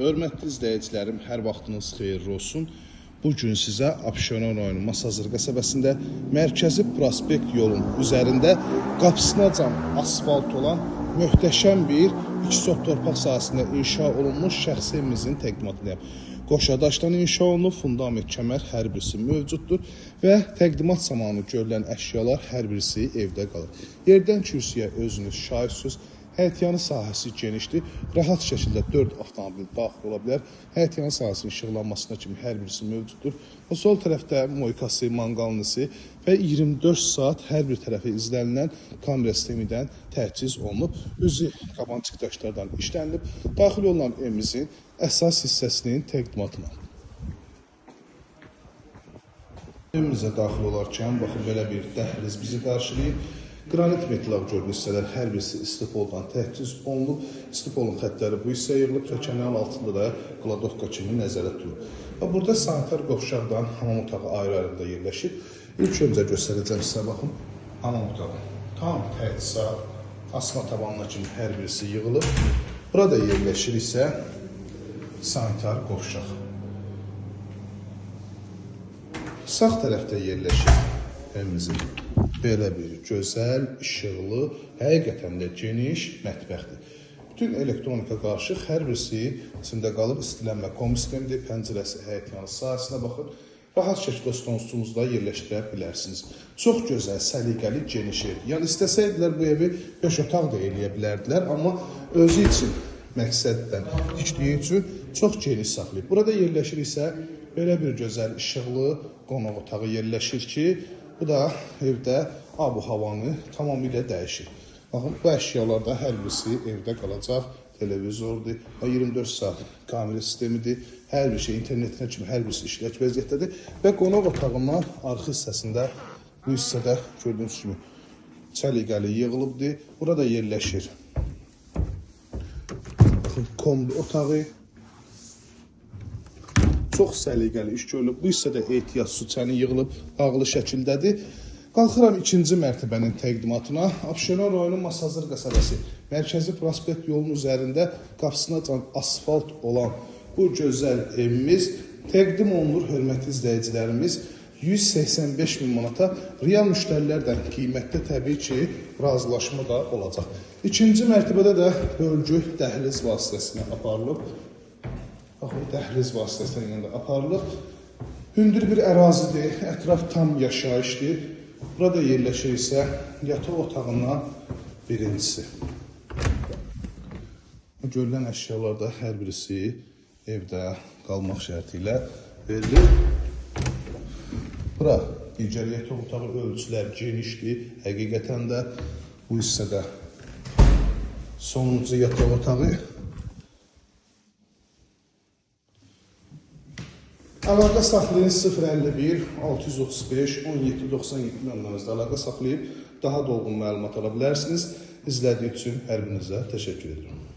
Hörmətli izləyicilərim, hər vaxtınız xeyirli olsun. Bugün sizə Abşeron rayonu Masazır qəsəbəsində Mərkəzi Prospekt yolun üzərində qapısınacan asfalt olan möhtəşəm bir iki torpaq sahəsində inşa olunmuş şəxsi evimizin təqdimatındayım. Qoşadaşdan inşa olunub, fundament, kəmər hər birisi mövcuddur və təqdimat zamanı görülən əşyalar hər birisi evdə qalır. Yerdən kürsüyə özünüz şahidsiniz. Həyətyanı sahəsi genişdir. Rahat şəkildə 4 avtomobil daxil ola bilər. Həyətyanı sahəsinin işıqlanmasına kimi hər birisi mövcuddur. O sol tərəfdə moykası, manqalnısı və 24 saat hər bir tərəfə izlənilən kamera sistemindən təchiz olunub. Üzü qabancıq daşlardan işlənilib. Daxil olunan evimizin əsas hissəsinin təqdimatına. Evimizə daxil olarkən, baxın, belə bir dəhliz bizi qarşılayıb. Qranit metal gördüyünüz hissələr hər birisi istipoldan təchiz olunub. İstipolun xəttləri bu hissəyə yığılıb, kökənin altında da qladovka kimi nəzərdə tutulub. Və burada sanitar qovşaqdan hamam otağı ayrı-ayrıda yerləşib. İlk öncə göstərəcəm sizə, baxın, hamam otağı. Tam təchizat, asma tabanına kimi hər birisi yığılıb. Burada yerləşir isə sanitar qovşaq. Sağ tərəfdə yerləşir evimizin belə bir gözəl, işıqlı, həqiqətən də geniş mətbəxdir. Bütün elektronika qarışıq, hər birisi içində qalır. İstilənmə komistemidir, pəncərəsi həyətyanı sahəsinə baxın. Rahat şəkildə stonsuzda yerləşdirə bilərsiniz. Çox gözəl, səliqəli, geniş ev. Yəni istəsəydilər bu evi 5 otaq da eləyə bilərdilər, amma özü üçün, məqsəddən tikdiyi üçün çox geniş saxlayıb. Burada yerləşir isə belə bir gözəl, işıqlı qonaq otağı yerləşir ki, bu da evdə abu-havanı tamamilə dəyişir. Baxın, bu əşyalarda hər birisi evdə qalacaq. Televizordur, 24 saat kamera sistemidir. Hər bir şey internetinə kimi hər birisi işlək vəziyyətdədir. Və qonaq otağından arxa hissəsində, bu hissədə gördüyünüz kimi səliqəli yığılıbdır. Burada yerləşir kombi otağı. Çox səliqəli iş görülüb. Bu hissədə ehtiyat su çəni yığılıb, bağlı şəkildədir. Qalxıram ikinci mərtəbənin təqdimatına. Abşeron rayonu Masazır qəsəbəsi Mərkəzi Prospekt yolunun üzərində qapısınacan asfalt olan bu gözəl evimiz təqdim olunur, hörmətli izləyicilərimiz. 185 min manata, real müştərilərdən qiymətdə təbii ki, razılaşma da olacaq. İkinci mərtəbədə də bölgü dəhliz vasitəsilə aparılıb. Baxın, dəhliz vasitəsilə aparılıb. Hündür bir ərazidir, ətraf tam yaşayışdır. Burada yerləşir isə yataq otağından birincisi. Görülən əşyalarda hər birisi evdə qalmaq şərti ilə verilir. Bura digər yataq otağı ölçülər genişdir. Həqiqətən də bu hissədə sonuncu yataq otağı. Əlaqə saxlayın 051 635 17 97 nömrəmizdə əlaqə saxlayıb daha dolğun məlumat ala bilərsiniz. İzlədiyi üçün hər birinizə təşəkkür edirəm.